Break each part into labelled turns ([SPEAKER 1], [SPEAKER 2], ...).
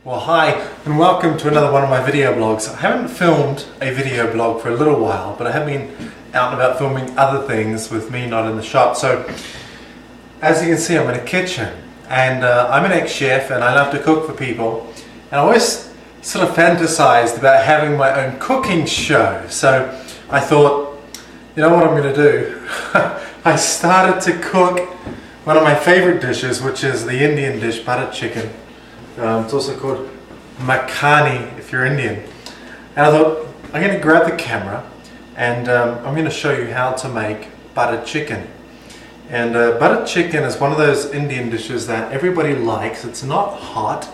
[SPEAKER 1] Well, hi and welcome to another one of my video blogs. I haven't filmed a video blog for a little while, but I have been out and about filming other things with me not in the shot. So as you can see, I'm in a kitchen and I'm an ex-chef and I love to cook for people, and I always sort of fantasized about having my own cooking show. So I thought, you know what I'm going to do? I started to cook one of my favorite dishes, which is the Indian dish, butter chicken. It's also called makhani if you're Indian. And I thought, I'm going to grab the camera and I'm going to show you how to make butter chicken. And butter chicken is one of those Indian dishes that everybody likes. It's not hot,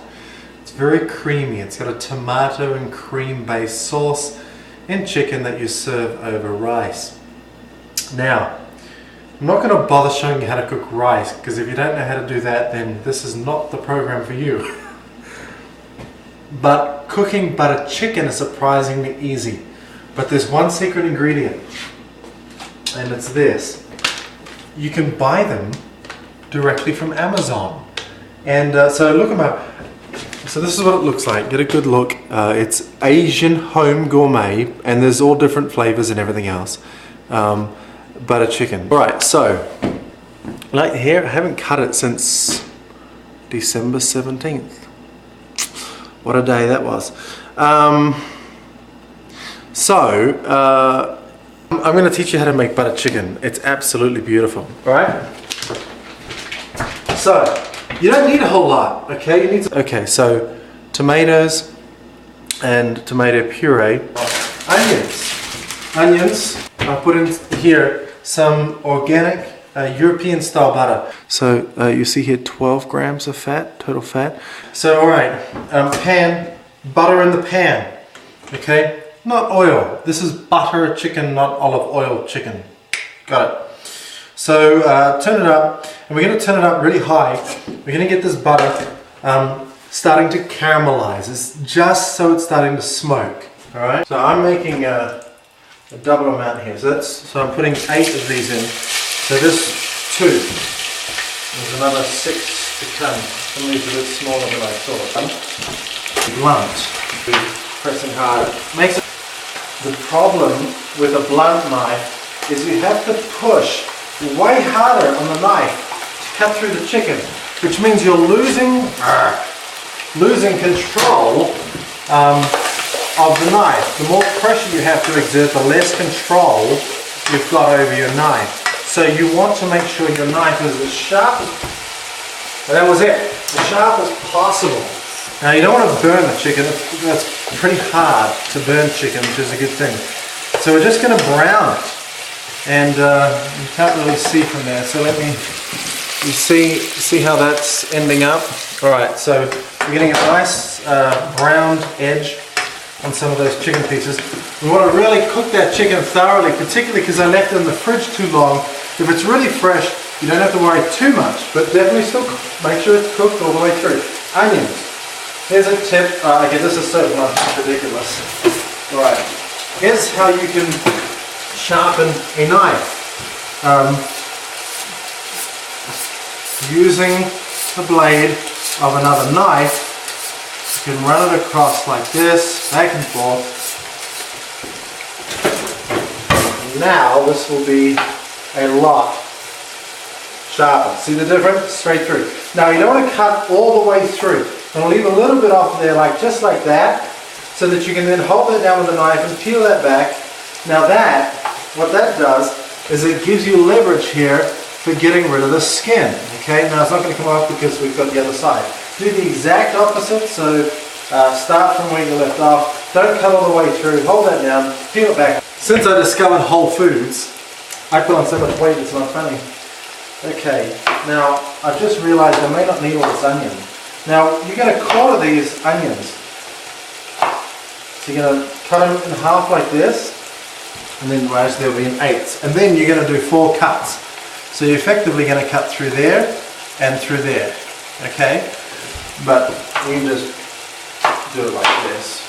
[SPEAKER 1] it's very creamy. It's got a tomato and cream based sauce in chicken that you serve over rice. Now, I'm not going to bother showing you how to cook rice, because if you don't know how to do that, then this is not the program for you. But cooking butter chicken is surprisingly easy. But there's one secret ingredient, and it's this. You can buy them directly from Amazon. And so look them up. So this is what it looks like. Get a good look. It's Asian Home Gourmet, and there's all different flavors and everything else. Butter chicken. Alright, so like here, I haven't cut it since December 17th. What a day that was. I'm going to teach you how to make butter chicken. It's absolutely beautiful. Alright? So, you don't need a whole lot, okay? You need okay, so tomatoes and tomato puree. Onions. I put in here some organic European style butter. So you see here 12 grams of fat, total fat. So alright, pan, butter in the pan, okay? Not oil. This is butter chicken, not olive oil chicken. Got it. So turn it up, and we're going to turn it up really high. We're going to get this butter starting to caramelize. It's just so it's starting to smoke, alright? So I'm making a double amount here. So I'm putting 8 of these in. So this 2. There's another 6 to come. Some of these are a bit smaller than I thought. Blunt. Pressing hard. Makes it. The problem with a blunt knife is you have to push way harder on the knife to cut through the chicken, which means you're losing control of the knife. The more pressure you have to exert, the less control you've got over your knife. So you want to make sure your knife is as sharp, and that was it, as sharp as possible. Now you don't want to burn the chicken. That's pretty hard to burn chicken, which is a good thing. So we're just going to brown it, and you can't really see from there. So you see how that's ending up. All right, so we're getting a nice browned edge on some of those chicken pieces. We want to really cook that chicken thoroughly, particularly because I left it in the fridge too long. If it's really fresh, you don't have to worry too much, but definitely still make sure it's cooked all the way through. Onions. Here's a tip. Okay, this is so blunt, it's ridiculous. Alright, here's how you can sharpen a knife. Using the blade of another knife, you can run it across like this, back and forth. And now this will be a lot sharper. See the difference? Straight through. Now you don't want to cut all the way through. I'm going to leave a little bit off there, like just like that, so that you can then hold that down with a knife and peel that back. Now what that does is it gives you leverage here for getting rid of the skin. Okay, now it's not going to come off because we've got the other side. Do the exact opposite, so start from where you left off. Don't cut all the way through, hold that down, peel it back. Since I discovered Whole Foods, I put on so much weight it's not funny. Okay, now I've just realized I may not need all this onion. Now you're going to quarter these onions. So you're going to cut them in half like this, and then right, they'll be in 8s. And then you're going to do 4 cuts. So you're effectively going to cut through there and through there. Okay? But we can just do it like this.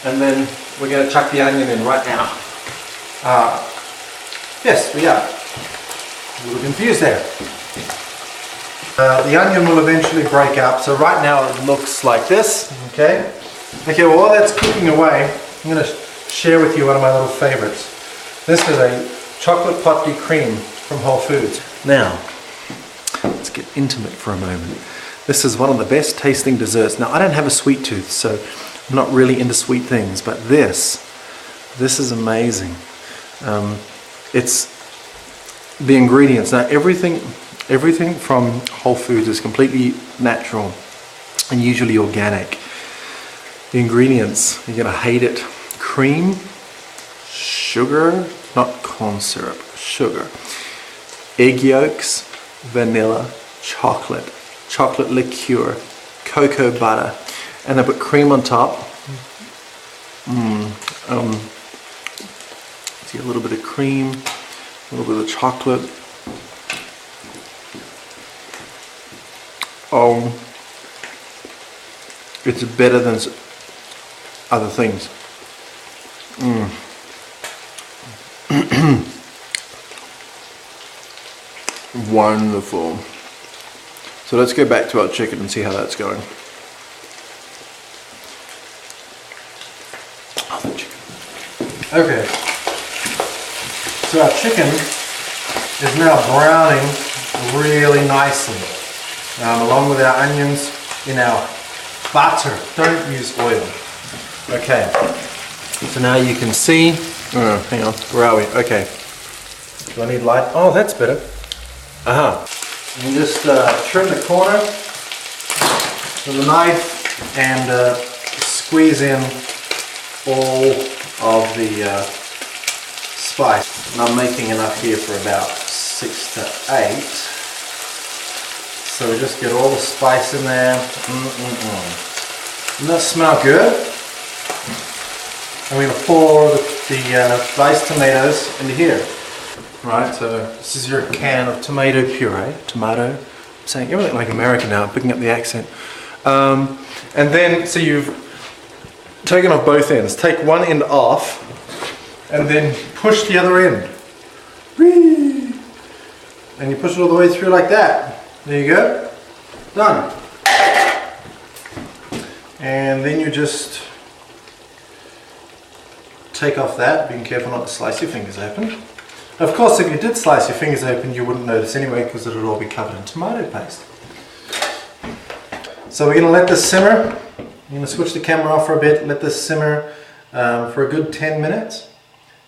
[SPEAKER 1] And then we're going to chuck the onion in right now. Yes, we are. A little confused there. The onion will eventually break up, so right now it looks like this, okay? Okay, well, while that's cooking away, I'm going to share with you one of my little favorites. This is a chocolate pot de creme from Whole Foods. Now, let's get intimate for a moment. This is one of the best tasting desserts. Now, I don't have a sweet tooth, so I'm not really into sweet things, but this is amazing. It's the ingredients. Now, everything from Whole Foods is completely natural and usually organic. The ingredients, you're gonna hate it. Cream, sugar, not corn syrup, sugar, egg yolks, vanilla, chocolate liqueur, cocoa butter, and they put cream on top. See, a little bit of cream, a little bit of chocolate. It's better than other things. Wonderful. So let's go back to our chicken and see how that's going. Oh, the chicken. Okay. So our chicken is now browning really nicely, along with our onions in our butter. Don't use oil. Okay. So now you can see. Oh, hang on. Where are we? Okay. Do I need light? Oh, that's better. You just trim the corner with a knife and squeeze in all of the spice. And I'm making enough here for about 6 to 8. So just get all the spice in there. Doesn't that smell good? I'm going to pour the diced tomatoes into here. Right, so this is your can of tomato puree. Tomato. I'm saying everything like American now, I'm picking up the accent. And then, so you've taken off both ends. Take one end off and then push the other end. Whee! And you push it all the way through like that. There you go. Done. And then you just take off that, being careful not to slice your fingers open. Of course, if you did slice your fingers open, you wouldn't notice anyway because it would all be covered in tomato paste. So we're going to let this simmer. I'm going to switch the camera off for a bit, let this simmer for a good 10 minutes.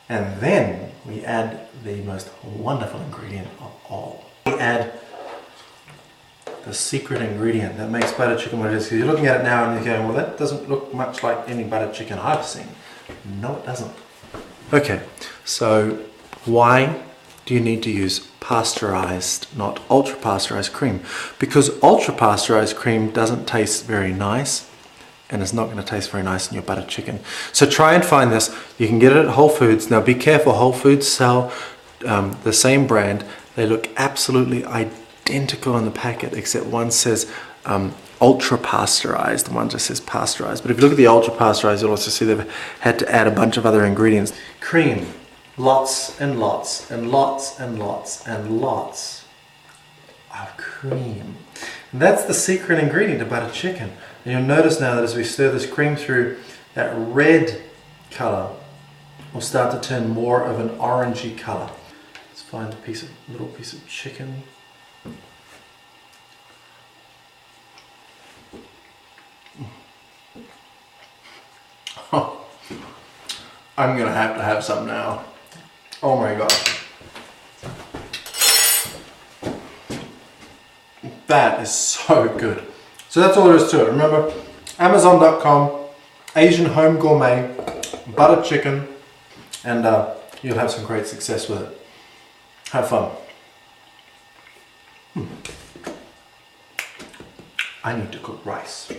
[SPEAKER 1] And then we add the most wonderful ingredient of all. We add the secret ingredient that makes butter chicken what it is. Because you're looking at it now and you're going, well, that doesn't look much like any butter chicken I've seen. No, it doesn't. Okay, so why do you need to use pasteurized, not ultra pasteurized cream? Because ultra pasteurized cream doesn't taste very nice and it's not going to taste very nice in your butter chicken. So try and find this. You can get it at Whole Foods. Now be careful, Whole Foods sell the same brand. They look absolutely identical on the packet except one says ultra pasteurized, one just says pasteurized. But if you look at the ultra pasteurized, you'll also see they've had to add a bunch of other ingredients. Cream. Lots and lots and lots and lots and lots of cream. And that's the secret ingredient of butter chicken. And you'll notice now that as we stir this cream through, that red color will start to turn more of an orangey color. Let's find a little piece of chicken. Oh, I'm gonna have to have some now. Oh my god. That is so good. So that's all there is to it. Remember, Amazon.com, Asian Home Gourmet, butter chicken, and you'll have some great success with it. Have fun. I need to cook rice.